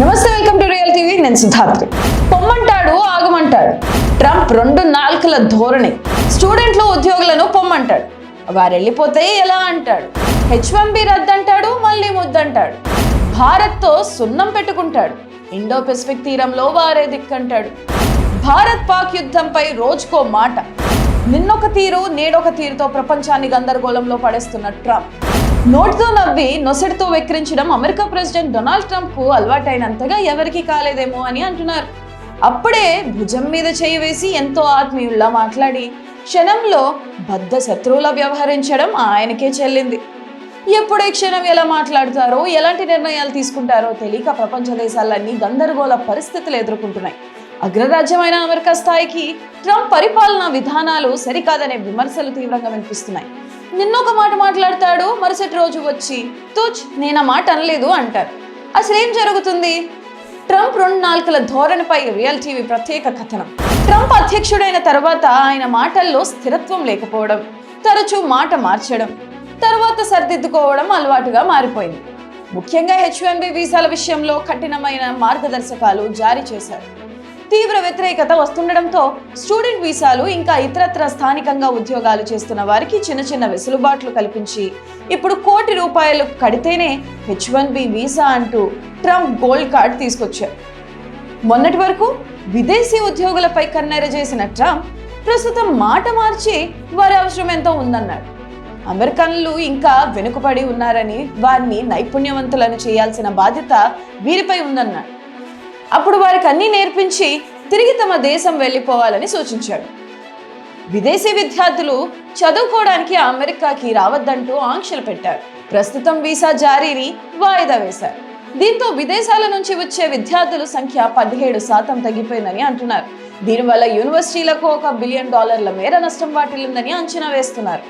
నమస్తే, welcome to real TV. నేను సుధాత్రి. పొమ్మంటాడు, ఆగమంటాడు. Trump రెండు నాల్కల ధోరణి. స్టూడెంట్లు ఉద్యోగులను పొమ్మంటాడు, వారు వెళ్ళిపోతే ఎలా అంటాడు. H1B రద్దంటాడు, మళ్ళీ ముద్దంటాడు. భారత్తో సున్నం పెట్టుకుంటాడు. ఇండో పెసిఫిక్ తీరంలో వారే దిక్కంటాడు. భారత్ పాక్ యుద్ధంపై రోజుకో మాట. నిన్నొక తీరు నేడొక తీరుతో ప్రపంచాన్ని గందరగోళంలో పడేస్తున్న ట్రంప్ నోటితో నవ్వి నొసటితో వెక్కిరించడం అమెరికా ప్రెసిడెంట్ డొనాల్డ్ ట్రంప్ కు అలవాటైనంతగా ఎవరికి కాలేదేమో అని అంటున్నారు. అప్పుడే భుజం మీద చేయి వేసి ఎంతో ఆత్మీయుల్లా మాట్లాడి క్షణంలో బద్ధ శత్రువులా వ్యవహరించడం ఆయనకే చెల్లింది. ఎప్పుడే క్షణం ఎలా మాట్లాడతారో, ఎలాంటి నిర్ణయాలు తీసుకుంటారో తెలియక ప్రపంచ దేశాలన్నీ గందరగోళ పరిస్థితులు ఎదుర్కొంటున్నాయి. అగ్రరాజ్యమైన అమెరికా స్థాయికి ట్రంప్ పరిపాలనా విధానాలు సరికాదనే విమర్శలు తీవ్రంగా వినిపిస్తున్నాయి. నిన్నొక మాట మాట్లాడతాడు, మరుసటి రోజు వచ్చి తుచ్ నేను ఆ మాట అనలేదు అంటారు. అసలేం జరుగుతుంది? ట్రంప్ రెండు నాల్కల ధోరణిపై రియల్ టీవీ ప్రత్యేక కథనం. ట్రంప్ అధ్యక్షుడైన తర్వాత ఆయన మాటల్లో స్థిరత్వం లేకపోవడం, తరచూ మాట మార్చడం, తర్వాత సర్దిద్దుకోవడం అలవాటుగా మారిపోయింది. ముఖ్యంగా H1B వీసాల విషయంలో కఠినమైన మార్గదర్శకాలు జారీ చేశారు. తీవ్ర వ్యతిరేకత వస్తుండడంతో స్టూడెంట్ వీసాలు ఇంకా ఇతరత్ర స్థానికంగా ఉద్యోగాలు చేస్తున్న వారికి చిన్న చిన్న వెసులుబాట్లు కల్పించి ఇప్పుడు ₹1,00,00,000 కడితేనే H1B వీసా అంటూ ట్రంప్ గోల్డ్ కార్డ్ తీసుకొచ్చారు. మొన్నటి వరకు విదేశీ ఉద్యోగులపై కన్నెర చేసిన ట్రంప్ ప్రస్తుతం మాట మార్చి వారి అవసరం ఎంతో ఉందన్నాడు. అమెరికన్లు ఇంకా వెనుకబడి ఉన్నారని, వారిని నైపుణ్యవంతులను చేయాల్సిన బాధ్యత వీరిపై ఉందన్నాడు. అప్పుడు వారికి అన్నీ నేర్పించి తిరిగి తమ దేశం వెళ్ళిపోవాలని సూచించాడు. విదేశీ విద్యార్థులు చదువుకోవడానికి అమెరికాకి రావద్దంటూ ఆంక్షలు పెట్టారు. ప్రస్తుతం వీసా జారీని వాయిదా వేశారు. దీంతో విదేశాల నుంచి వచ్చే విద్యార్థుల సంఖ్య 17% తగ్గిపోయిందని అంటున్నారు. దీనివల్ల యూనివర్సిటీలకు $1 బిలియన్ మేర నష్టం వాటిల్లిందని అంచనా వేస్తున్నారు.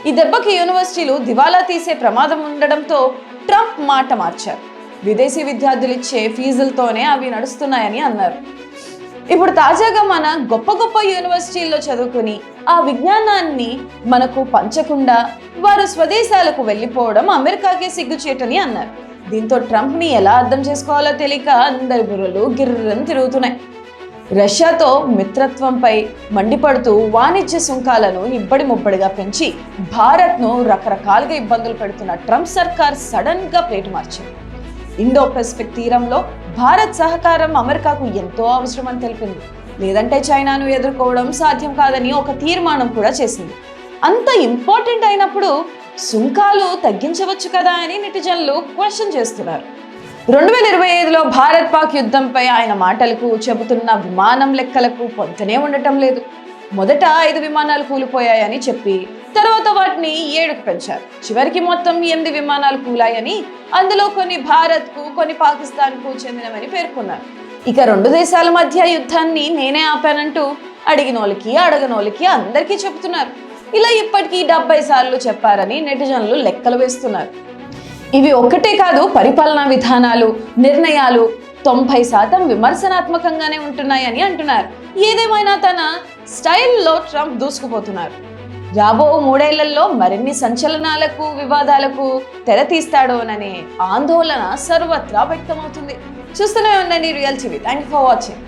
ఈ దెబ్బకి యూనివర్సిటీలు దివాలా తీసే ప్రమాదం ఉండడంతో ట్రంప్ మాట మార్చారు. విదేశీ విద్యార్థులు ఇచ్చే ఫీజులతోనే అవి నడుస్తున్నాయని అన్నారు. ఇప్పుడు తాజాగా మన గొప్ప గొప్ప యూనివర్సిటీల్లో చదువుకుని ఆ విజ్ఞానాన్ని మనకు పంచకుండా వారు స్వదేశాలకు వెళ్ళిపోవడం అమెరికాకే సిగ్గుచేటని అన్నారు. దీంతో ట్రంప్ని ఎలా అర్థం చేసుకోవాలో తెలియక అందరి బుర్రలు గిర్రని తిరుగుతున్నాయి. రష్యాతో మిత్రత్వంపై మండిపడుతూ వాణిజ్య సుంకాలను ఇబ్బడి ముబ్బడిగా పెంచి భారత్ను రకరకాలుగా ఇబ్బందులు పెడుతున్న ట్రంప్ సర్కార్ సడన్ గా ప్లేటు మార్చింది. ఇండో పెసిఫిక్ తీరంలో భారత్ సహకారం అమెరికాకు ఎంతో అవసరమని తెలిపింది. లేదంటే చైనాను ఎదుర్కోవడం సాధ్యం కాదని ఒక తీర్మానం కూడా చేసింది. అంత ఇంపార్టెంట్ అయినప్పుడు సుంకాలు తగ్గించవచ్చు కదా అని నెటిజన్లు క్వశ్చన్ చేస్తున్నారు. 2025లో భారత్ పాక్ యుద్ధంపై ఆయన మాటలకు, చెబుతున్న విమానం లెక్కలకు పొంతనే ఉండటం లేదు. మొదట 5 విమానాలు కూలిపోయాయని చెప్పి తర్వాత వాటిని 7కు పెంచారు. చివరికి మొత్తం 8 విమానాలు కూలాయని, అందులో కొన్ని భారత్కు, కొన్ని పాకిస్తాన్కు చెందినవని పేర్కొన్నారు. ఇక రెండు దేశాల మధ్య యుద్ధాన్ని నేనే ఆపానంటూ అడిగినోళ్ళకి అడగనోళ్ళకి అందరికీ చెబుతున్నారు. ఇలా ఇప్పటికీ 70 సార్లు చెప్పారని నెటిజన్లు లెక్కలు వేస్తున్నారు. ఇవి ఒక్కటే కాదు, పరిపాలనా విధానాలు, నిర్ణయాలు 90% విమర్శనాత్మకంగానే ఉంటున్నాయని అంటున్నారు. ఏదేమైనా తన స్టైల్లో ట్రంప్ దూసుకుపోతున్నారు. రాబో 3 ఏళ్లలో మరిన్ని సంచలనాలకు, వివాదాలకు తెర తీస్తాడోననే ఆందోళన సర్వత్రా వ్యక్తమవుతుంది. చూస్తూనే ఉండండి real TV. Thank you for watching.